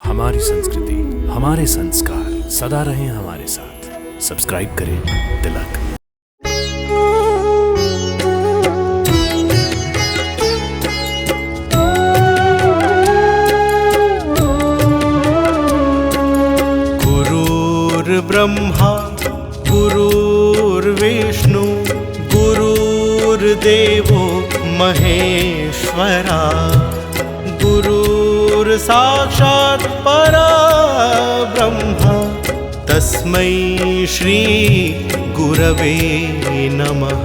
हमारी संस्कृति, हमारे संस्कार सदा रहें हमारे साथ। सब्सक्राइब करें तिलक। गुरुर्ब्रह्मा गुरुर्विष्णु गुरुर्देवो महेश्वरा गुरुर्साक्षात् परब्रह्म तस्मै श्री गुरवे नमः।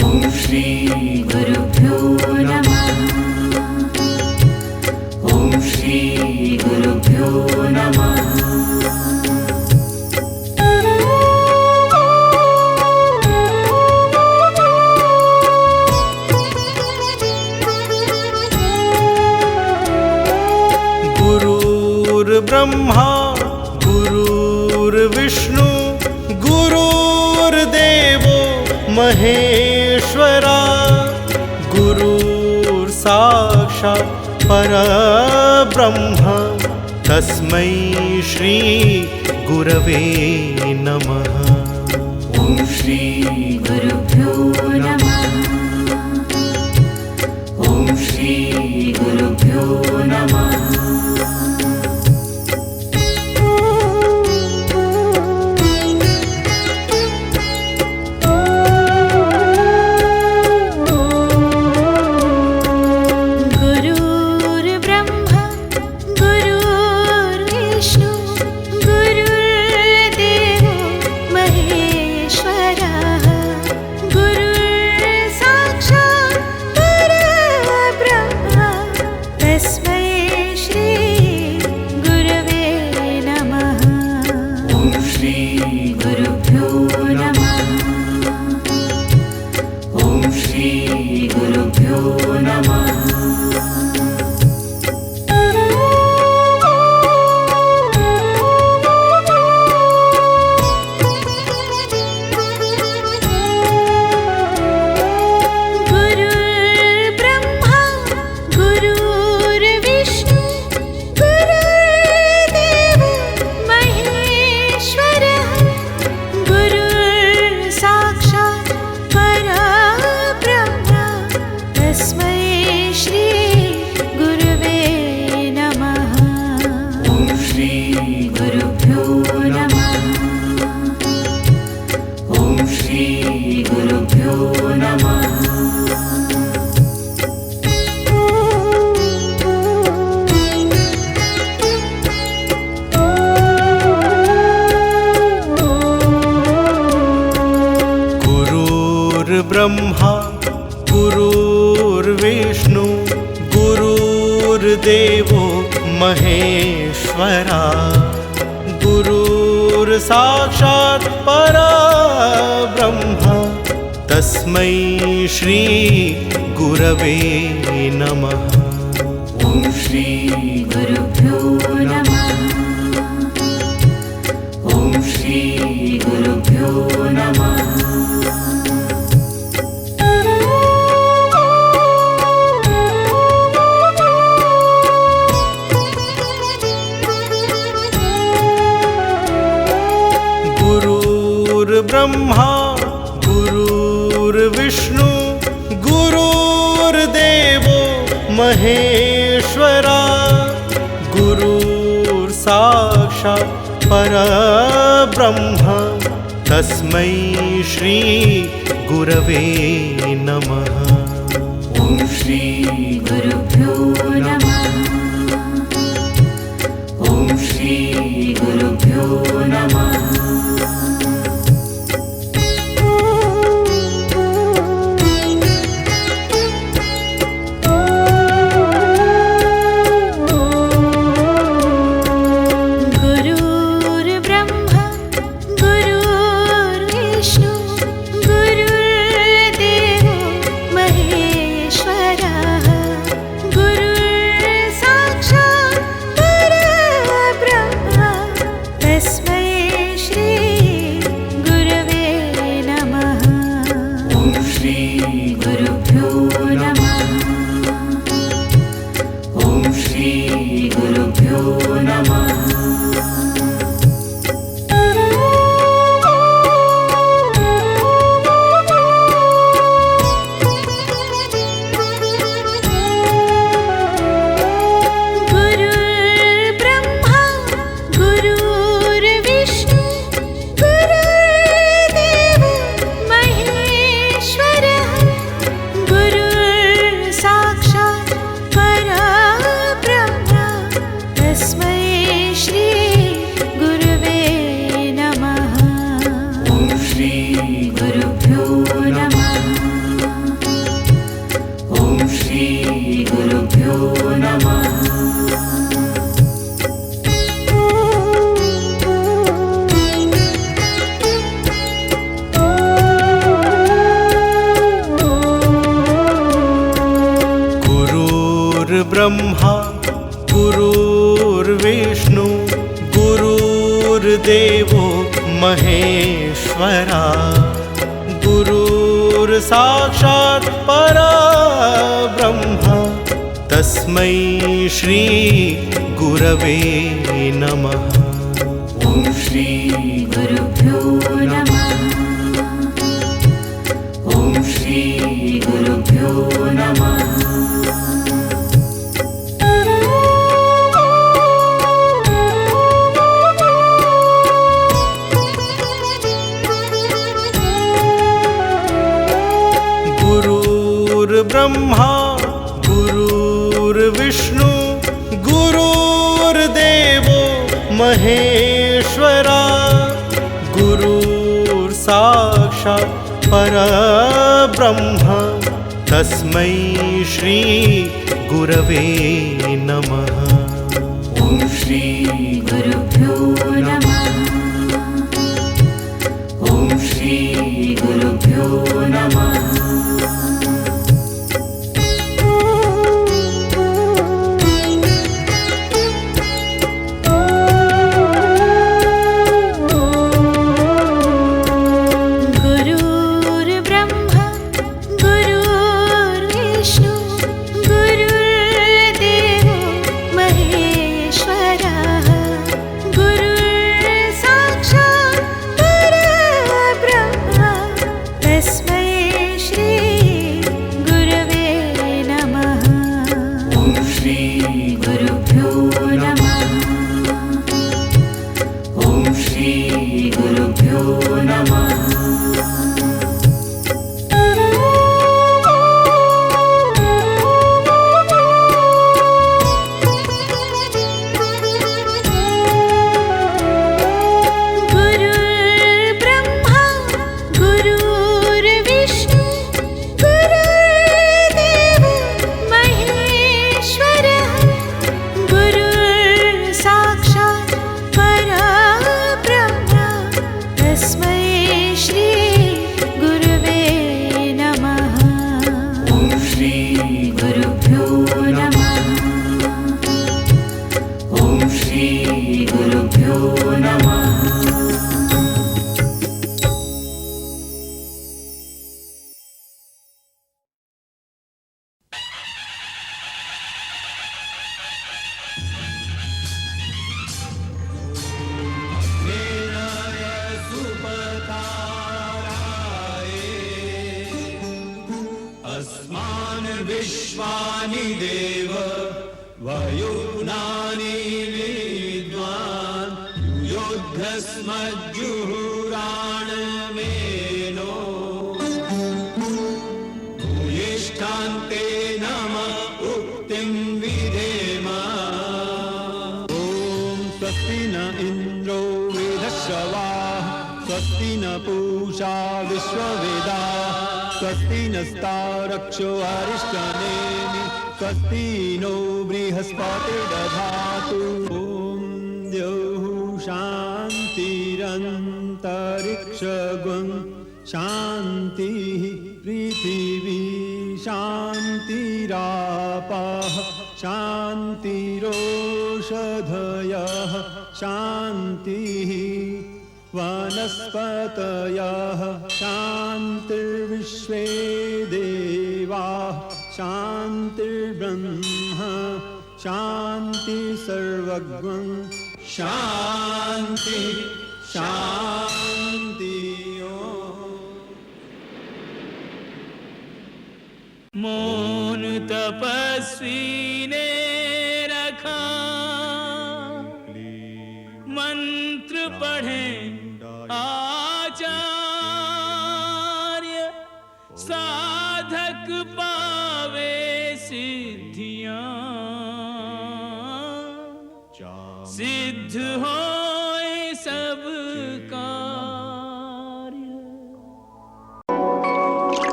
ॐ श्री गुरुभ्यो नमः। ॐ श्री गुरुभ्यो नमः। गुरुर्ब्रह्मा गुरुर्विष्णु गुरुर्देवो महेश्वरा गुरुर्साक्षात् परब्रह्म तस्मै श्री गुरवे नमः। ॐ श्री गुरुभ्यो नमः। ॐ श्री गुरुभ्यो नमः। गुरुर्ब्रह्मा गुरुर्विष्णु गुरुर्देवो महेश्वरा गुरुर्साक्षात् परब्रह्म तस्मै श्री गुरवे नमः। ॐ श्री गुरुभ्यो नमः। ॐ श्री गुरुभ्यो नमः। गुरुर्ब्रह्मा गुरुर्विष्णु गुरुर्देवो महेश्वरा गुरुर्साक्षात् परब्रह्म तस्मै श्री गुरवे नमः। ॐ श्री गुरुभ्यो नमः। ॐ श्री गुरुभ्यो नमः। गुरुर्देवो महेश्वरः गुरुर् विष्णु गुरुर्देवो महेश्वरा गुरुर्साक्षात् परब्रह्म तस्मै श्री गुरवे नमः। ॐ श्री गुरुभ्यो नमः। ॐ श्री गुरुभ्यो नमः। गुरुर्ब्रह्मा गुरुर्विष्णु गुरुर्देवो महेश्वरा गुरुर्साक्षात् परब्रह्म तस्मै श्री गुरवे नमः। ॐ श्री गुरुभ्यो नमः। ॐ श्री गुरुभ्यो नमः। विश्वानि देव वयुनानि विद्वान् युद्धस्मज्जुहुराणमेनो भूयिष्ठान्ते नमः उक्तिं विधेम। ॐ स्वस्ति न इन्द्रो वेदश्रवाः स्वस्ति न पूषा विश्ववेदाः स्वस्ति नस्तारक्षो अरिष्टनेमि स्वस्ति नो बृहस्पतिर्दधातु। ॐ द्यौः शान्तिरन्तरिक्षगुं शान्तिः पृथिवी शान्तिरापः शान्तिरोषधयः शान्तिः वनस्पतयः शान्तिर्विश्वे देवाः शान्तिर्ब्रह्म शान्ति सर्वज्ञं शान्ति शान्ति। मौन तपस्वी ने रखा मंत्र पढ़े आचार्य साधक पावे सिद्धियां सिद्ध होए सब कार्य।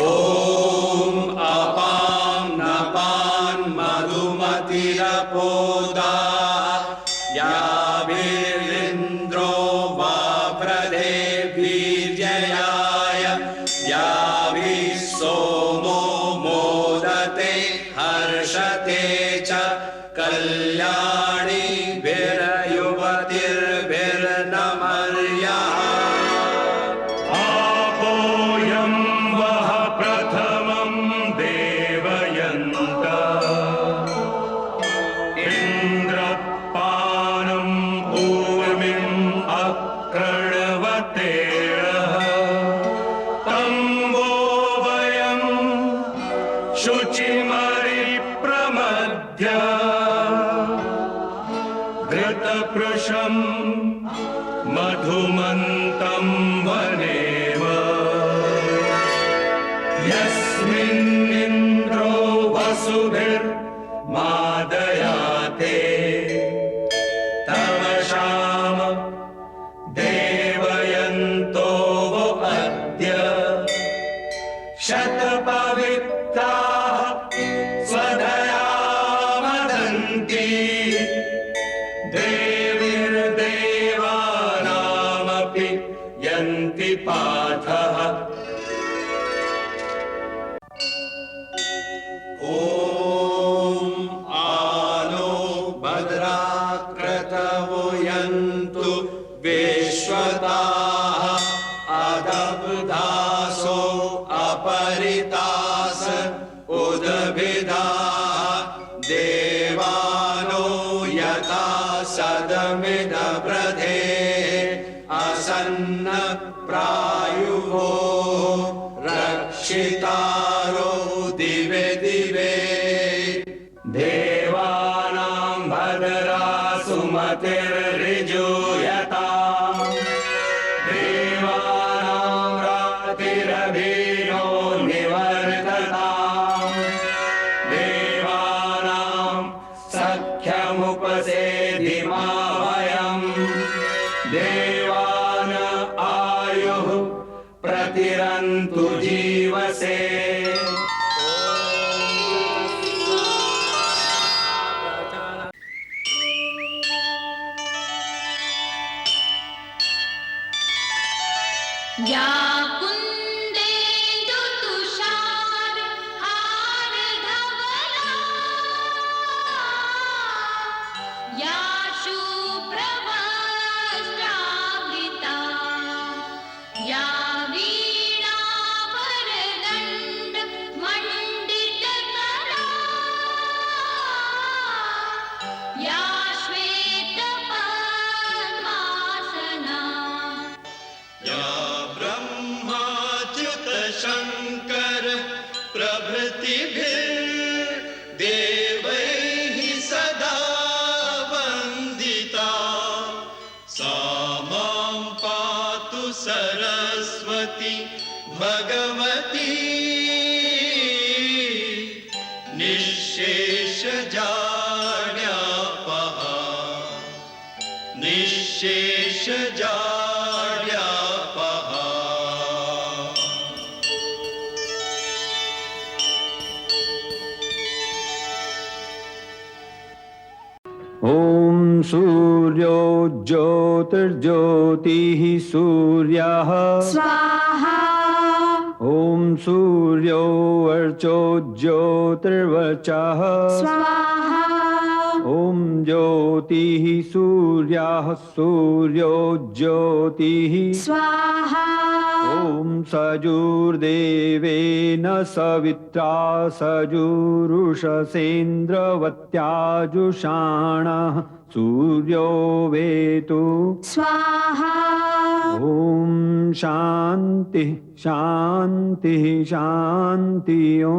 ॐ अपां नपां मधुमतिरपोदा याभिरिन्द्रो वाप्रदेभिर्जयाय याभिः सोमो मोदते हर्षते च कल्याणीभिर् घृतपृषं मधुमन्तं वनेम यस्मिन्निन्द्रो वसुभिर्मादयाते तमशाम देवयन्तो वो अद्य शतपवित्राः स्वधया वदन्ति देवीर्देवानामपि यन्ति पाठः ॐ आनो भद्राक्रतवो यन्तु विश्वताः अदब्धासो अपरितास उदभिदाः देवानो यथा सदमिदब्रधे असन्न प्रायुः रक्षितारो दिवे दिवे देवानां भद्रा सुमतिर्ऋजूयता देवानां रातिरभियो निवर्तता देवानां सख्यमुपसेदिमा वयम् देवान आयुः प्रतिरन्तु जीवसे या कुन्देन्दु तुषार हार धवला या शुभ्रवस्त्रावृता या वीणाभरदण्ड मण्डितकरा या श्वेतपद्मासना या ब्रह्माच्युत शङ्कर प्रभृतिभिर्देवैः सदा वन्दिता सा मां पातु सरस्वती भगवती निःशेषजाड्यापहा निःशेषजाड्यापहा ॐ सूर्यो ज्योतिर्ज्योतिः सूर्यः स्वाहा ॐ सूर्यो वर्चो ज्योतिर्वचः स्वाहा ॐ ज्योतिः सूर्यः सूर्यो ज्योतिः स्वाहा ॐ सजुर्देवेन सवित्रा सजुरुषसेन्द्रवत्याजुषाणः सूर्यो वेतु स्वाहा ॐ शान्तिः शान्तिः शान्ति ॐ